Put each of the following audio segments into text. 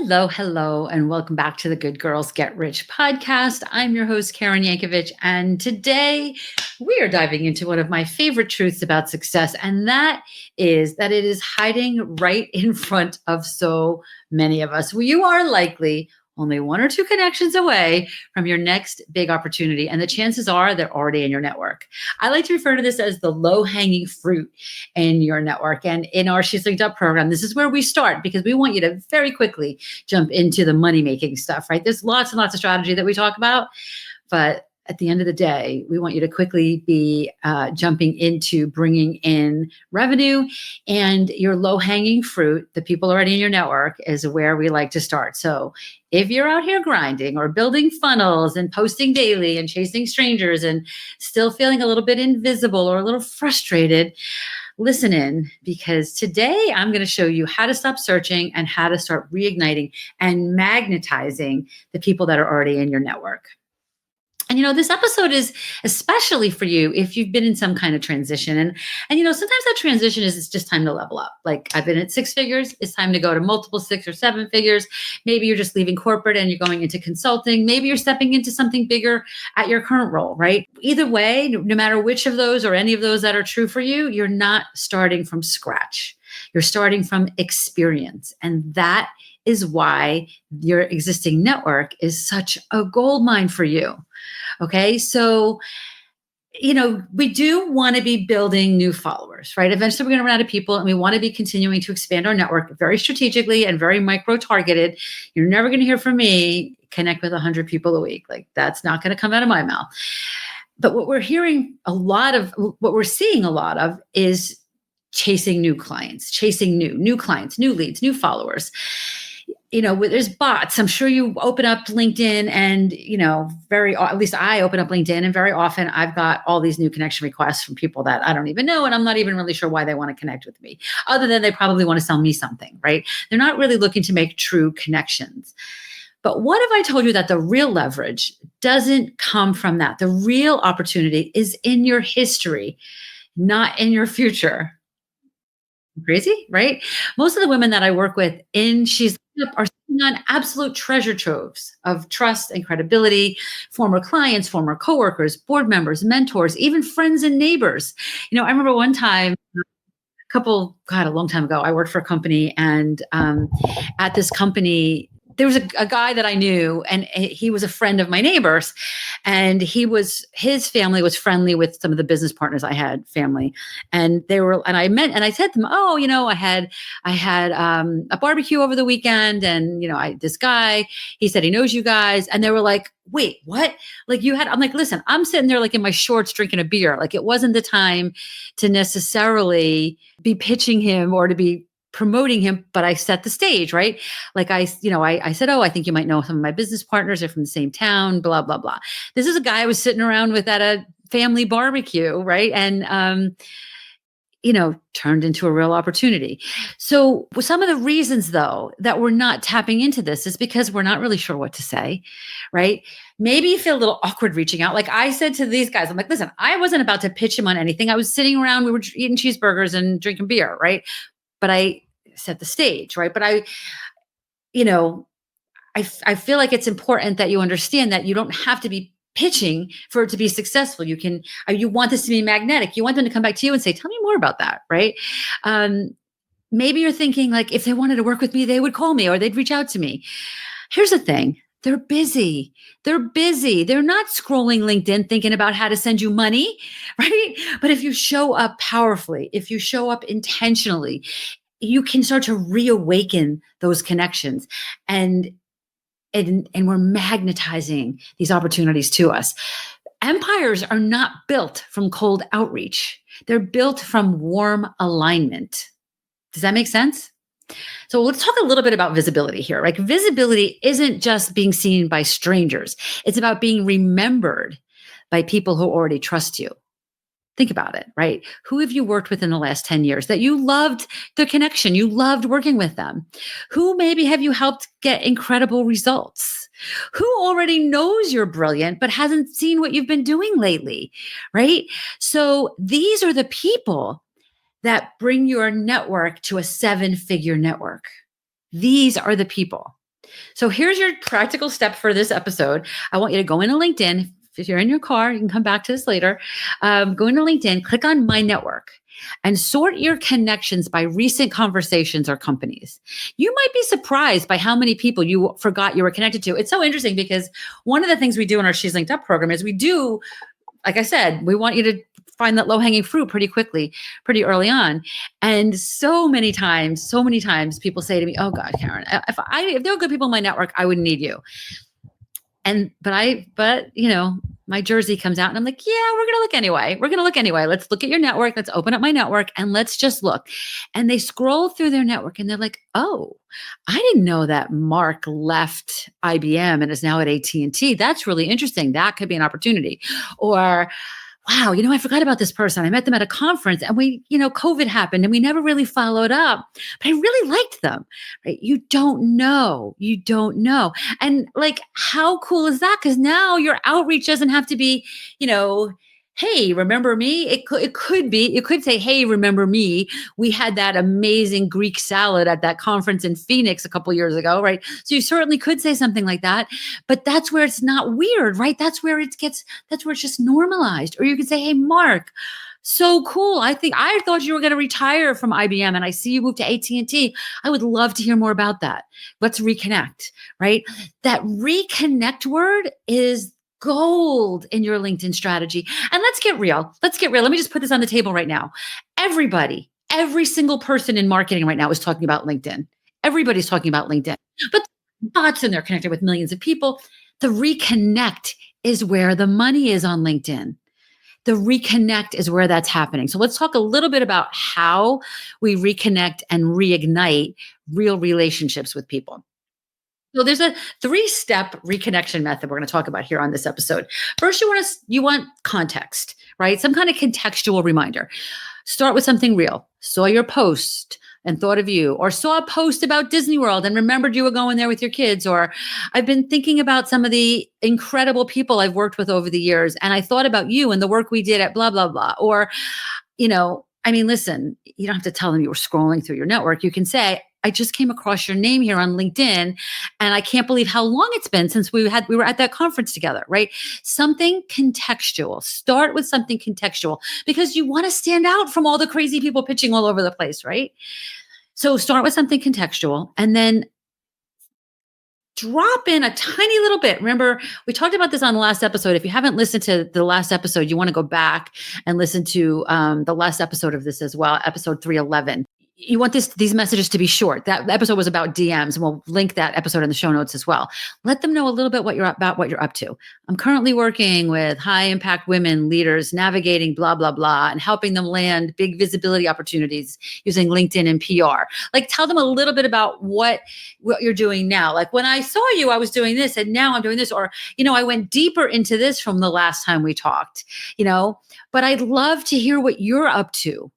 Hello, hello, and welcome back to the Good Girls Get Rich podcast. I'm your host, Karen Yankovich, and today we are diving into one of my favorite truths about success, and that is that it is hiding right in front of so many of us. Well, you are likely only one or two connections away from your next big opportunity, and the chances are they're already in your network. I like to refer to this as the low-hanging fruit in your network. And in our She's Linked Up program, this is where we start because we want you to very quickly jump into the money-making stuff, right? There's lots and lots of strategy that we talk about, but at the end of the day, we want you to quickly be jumping into bringing in revenue, and your low-hanging fruit, the people already in your network, is where we like to start. So if you're out here grinding or building funnels and posting daily and chasing strangers and still feeling a little bit invisible or a little frustrated, listen in, because today I'm going to show you how to stop searching and how to start reigniting and magnetizing the people that are already in your network. And this episode is especially for you if you've been in some kind of transition. And sometimes that transition is it's just time to level up. Like, I've been at 6 figures. It's time to go to multiple 6 or 7 figures. Maybe you're just leaving corporate and you're going into consulting. Maybe you're stepping into something bigger at your current role, right? Either way, no matter which of those or any of those that are true for you, you're not starting from scratch. You're starting from experience. And that is why your existing network is such a gold mine for you. Okay. So, we do want to be building new followers, right? Eventually we're going to run out of people, and we want to be continuing to expand our network very strategically and very micro targeted. You're never going to hear from me, connect with 100 people a week. Like, that's not going to come out of my mouth. But what we're seeing a lot of is chasing new clients, chasing new clients, new leads, new followers. There's bots. I'm sure you open up LinkedIn and, at least I open up LinkedIn, and very often I've got all these new connection requests from people that I don't even know. And I'm not even really sure why they want to connect with me, other than they probably want to sell me something, right? They're not really looking to make true connections. But what if I told you that the real leverage doesn't come from that? The real opportunity is in your history, not in your future. Crazy, right? Most of the women that I work with in She's Linked Up are sitting on absolute treasure troves of trust and credibility, former clients, former coworkers, board members, mentors, even friends and neighbors. I remember one time, a long time ago, I worked for a company, and at this company, there was a guy that I knew, and he was a friend of my neighbor's, and his family was friendly with some of the business partners I had family. And I said to them, oh, I had a barbecue over the weekend, and, this guy, he said he knows you guys. And they were like, wait, what? Like, I'm like, listen, I'm sitting there like in my shorts drinking a beer. Like, it wasn't the time to necessarily be pitching him or to be promoting him, but I set the stage, right? Like, I said, oh, I think you might know some of my business partners are from the same town, blah, blah, blah. This is a guy I was sitting around with at a family barbecue, right? And, turned into a real opportunity. So some of the reasons, though, that we're not tapping into this is because we're not really sure what to say, right? Maybe you feel a little awkward reaching out. Like I said to these guys, I'm like, listen, I wasn't about to pitch him on anything. I was sitting around, we were eating cheeseburgers and drinking beer, right? But I set the stage, right? But I feel like it's important that you understand that you don't have to be pitching for it to be successful. You want this to be magnetic. You want them to come back to you and say, tell me more about that, right? Maybe you're thinking, like, if they wanted to work with me, they would call me or they'd reach out to me. Here's the thing. They're busy. They're not scrolling LinkedIn thinking about how to send you money, right? But if you show up powerfully, if you show up intentionally, you can start to reawaken those connections, and we're magnetizing these opportunities to us. Empires are not built from cold outreach. They're built from warm alignment. Does that make sense? So let's talk a little bit about visibility here. Like, visibility isn't just being seen by strangers. It's about being remembered by people who already trust you. Think about it, right? Who have you worked with in the last 10 years that you loved the connection? You loved working with them. Who maybe have you helped get incredible results? Who already knows you're brilliant, but hasn't seen what you've been doing lately, right? So these are the people that bring your network to a 7-figure network. These are the people. So here's your practical step for this episode. I want you to go into LinkedIn. If you're in your car, you can come back to this later. Go into LinkedIn, click on My Network, and sort your connections by recent conversations or companies. You might be surprised by how many people you forgot you were connected to. It's so interesting because one of the things we do in our She's Linked Up program is we do, like I said, we want you to find that low hanging fruit pretty quickly, pretty early on. And so many times people say to me, "Oh God, Karen, if there were good people in my network, I wouldn't need you." And but my jersey comes out and I'm like, yeah, we're gonna look anyway. We're gonna look anyway. Let's look at your network. Let's open up my network and let's just look. And they scroll through their network and they're like, oh, I didn't know that Mark left IBM and is now at AT&T. That's really interesting. That could be an opportunity. Or wow, I forgot about this person. I met them at a conference and COVID happened and we never really followed up, but I really liked them, right? You don't know. You don't know. And like, how cool is that? Because now your outreach doesn't have to be, hey, remember me? It could say, hey, remember me? We had that amazing Greek salad at that conference in Phoenix a couple years ago, right? So you certainly could say something like that, but that's where it's not weird, right? That's where it's just normalized. Or you could say, hey, Mark, so cool. I thought you were going to retire from IBM and I see you moved to AT&T. I would love to hear more about that. Let's reconnect, right? That reconnect word is gold in your LinkedIn strategy. And let's get real. Let's get real. Let me just put this on the table right now. Every single person in marketing right now is talking about LinkedIn. Everybody's talking about LinkedIn. But bots and they're connected with millions of people. The reconnect is where the money is on LinkedIn. The reconnect is where that's happening. So let's talk a little bit about how we reconnect and reignite real relationships with people. So there's a 3-step reconnection method we're going to talk about here on this episode. First, you want context, right? Some kind of contextual reminder. Start with something real. Saw your post and thought of you, or saw a post about Disney World and remembered you were going there with your kids, or I've been thinking about some of the incredible people I've worked with over the years, and I thought about you and the work we did at blah, blah, blah. Or, listen, you don't have to tell them you were scrolling through your network. You can say, I just came across your name here on LinkedIn and I can't believe how long it's been since we were at that conference together, right? Something contextual. Start with something contextual because you want to stand out from all the crazy people pitching all over the place, right? So start with something contextual and then drop in a tiny little bit. Remember, we talked about this on the last episode. If you haven't listened to the last episode, you want to go back and listen to the last episode of this as well, episode 311. You want these messages to be short. That episode was about DMs, and we'll link that episode in the show notes as well. Let them know a little bit what you're up to. I'm currently working with high impact women leaders, navigating blah, blah, blah, and helping them land big visibility opportunities using LinkedIn and PR. Like tell them a little bit about what you're doing now. Like when I saw you, I was doing this and now I'm doing this, or, I went deeper into this from the last time we talked, but I'd love to hear what you're up to.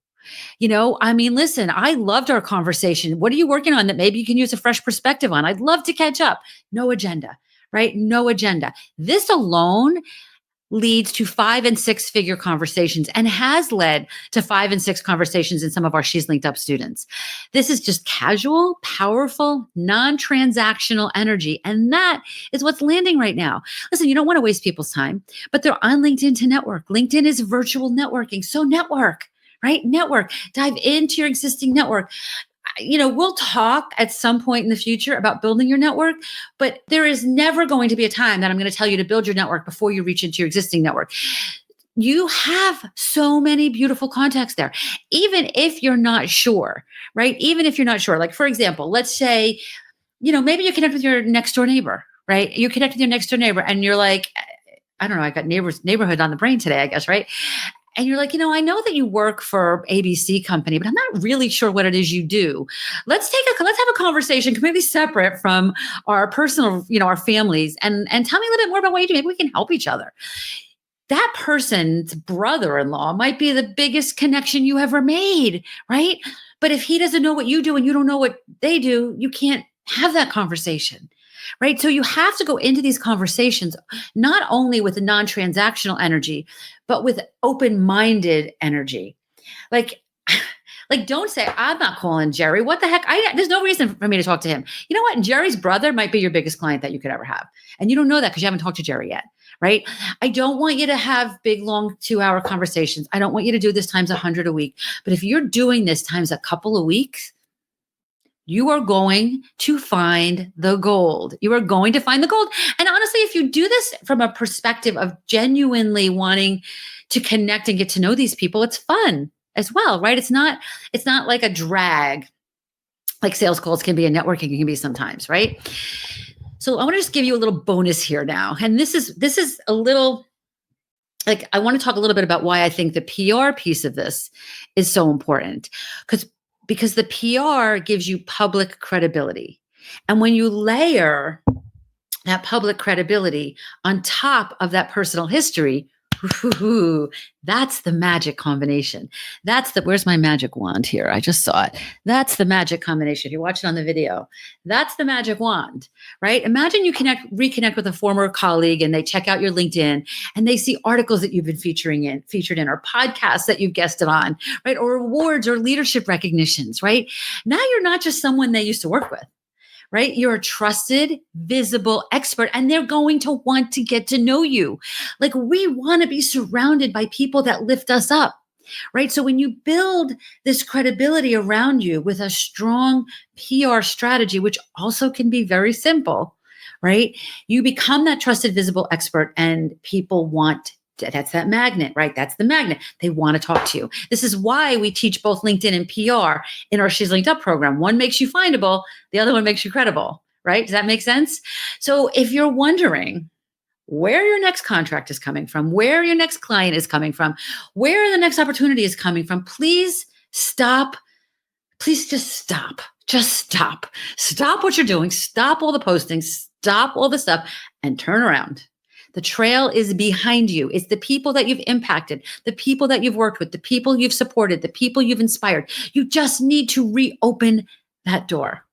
Listen, I loved our conversation. What are you working on that maybe you can use a fresh perspective on? I'd love to catch up. No agenda, right? No agenda. This alone leads to 5 and 6 figure conversations and has led to 5 and 6 conversations in some of our She's Linked Up students. This is just casual, powerful, non-transactional energy. And that is what's landing right now. Listen, you don't want to waste people's time, but they're on LinkedIn to network. LinkedIn is virtual networking. So network. Right? Network, dive into your existing network. We'll talk at some point in the future about building your network, but there is never going to be a time that I'm going to tell you to build your network before you reach into your existing network. You have so many beautiful contacts there, even if you're not sure, right? Even if you're not sure, like for example, let's say, maybe you connect with your next door neighbor, right? You connect with your next door neighbor and you're like, I don't know, I got neighborhood on the brain today, I guess, right? And you're like, I know that you work for ABC company, but I'm not really sure what it is you do. Let's have a conversation completely separate from our personal, our families and tell me a little bit more about what you do. Maybe we can help each other. That person's brother-in-law might be the biggest connection you ever made, right? But if he doesn't know what you do and you don't know what they do, you can't have that conversation. Right. So you have to go into these conversations, not only with a non-transactional energy, but with open-minded energy. Like Like, don't say, I'm not calling Jerry. What the heck? There's no reason for me to talk to him. You know what? Jerry's brother might be your biggest client that you could ever have. And you don't know that because you haven't talked to Jerry yet, right? I don't want you to have big, long 2-hour conversations. I don't want you to do this times 100 a week. But if you're doing this times a couple of weeks, you are going to find the gold. You are going to find the gold. And honestly, if you do this from a perspective of genuinely wanting to connect and get to know these people, it's fun as well, right? It's not like a drag, like sales calls can be and networking can be sometimes, right? So I want to just give you a little bonus here now. And this is a little, like, I want to talk a little bit about why I think the PR piece of this is so important. Because the PR gives you public credibility. And when you layer that public credibility on top of that personal history, that's the magic combination. Where's my magic wand here? I just saw it. That's the magic combination. If you watch it on the video, that's the magic wand, right? Imagine you reconnect with a former colleague and they check out your LinkedIn and they see articles that you've been featured in, or podcasts that you've guested on, right? Or awards or leadership recognitions, right? Now you're not just someone they used to work with. Right? You're a trusted, visible expert, and they're going to want to get to know you. Like, we want to be surrounded by people that lift us up, right? So when you build this credibility around you with a strong PR strategy, which also can be very simple, right? You become that trusted, visible expert, and people that's that magnet, right? That's the magnet. They want to talk to you. This is why we teach both LinkedIn and PR in our She's Linked Up program. One makes you findable. The other one makes you credible, right? Does that make sense? So if you're wondering where your next contract is coming from, where your next client is coming from, where the next opportunity is coming from, please stop. Please just stop. Just stop. Stop what you're doing. Stop all the postings. Stop all the stuff and turn around. The trail is behind you. It's the people that you've impacted, the people that you've worked with, the people you've supported, the people you've inspired. You just need to reopen that door.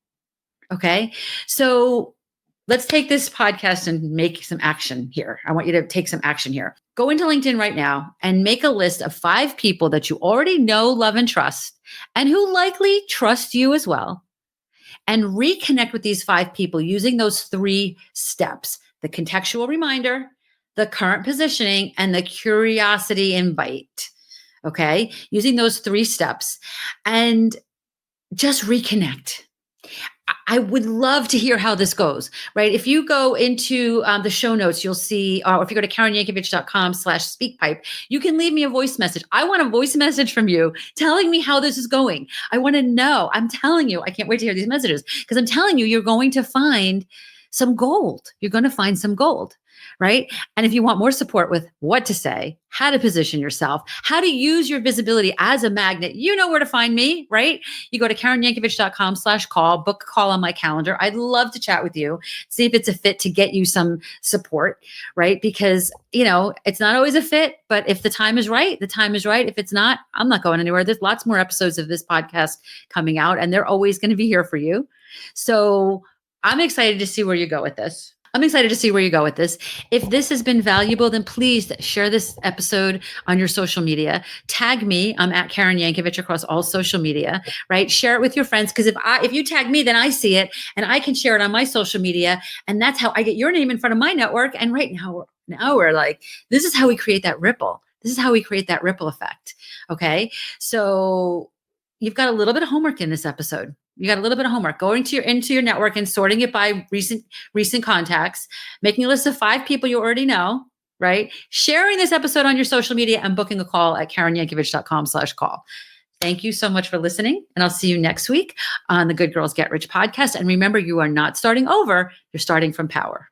Okay? So let's take this podcast and make some action here. I want you to take some action here. Go into LinkedIn right now and make a list of 5 people that you already know, love, and trust, and who likely trust you as well. And reconnect with these 5 people using those 3 steps: the contextual reminder, the current positioning, and the curiosity invite. Okay? Using those 3 steps and just reconnect. I would love to hear how this goes, right? If you go into the show notes, you'll see, or if you go to KarenYankovich.com/speakpipe, you can leave me a voice message. I want a voice message from you telling me how this is going. I want to know. I'm telling you, I can't wait to hear these messages because I'm telling you, you're going to find some gold. You're going to find some gold, right? And if you want more support with what to say, how to position yourself, how to use your visibility as a magnet, you know where to find me, right? You go to KarenYankovich.com/call, book a call on my calendar. I'd love to chat with you, see if it's a fit to get you some support, right? Because, it's not always a fit, but if the time is right, the time is right. If it's not, I'm not going anywhere. There's lots more episodes of this podcast coming out, and they're always going to be here for you. So I'm excited to see where you go with this. If this has been valuable, then please share this episode on your social media. Tag me. I'm at Karen Yankovich across all social media, right? Share it with your friends. Because if you tag me, then I see it and I can share it on my social media. And that's how I get your name in front of my network. And right now we're like, this is how we create that ripple. This is how we create that ripple effect. Okay. So you've got a little bit of homework in this episode. You got a little bit of homework going into your network and sorting it by recent contacts, making a list of 5 people you already know, right? Sharing this episode on your social media and booking a call at KarenYankovich.com/call. Thank you so much for listening. And I'll see you next week on the Good Girls Get Rich podcast. And remember, you are not starting over. You're starting from power.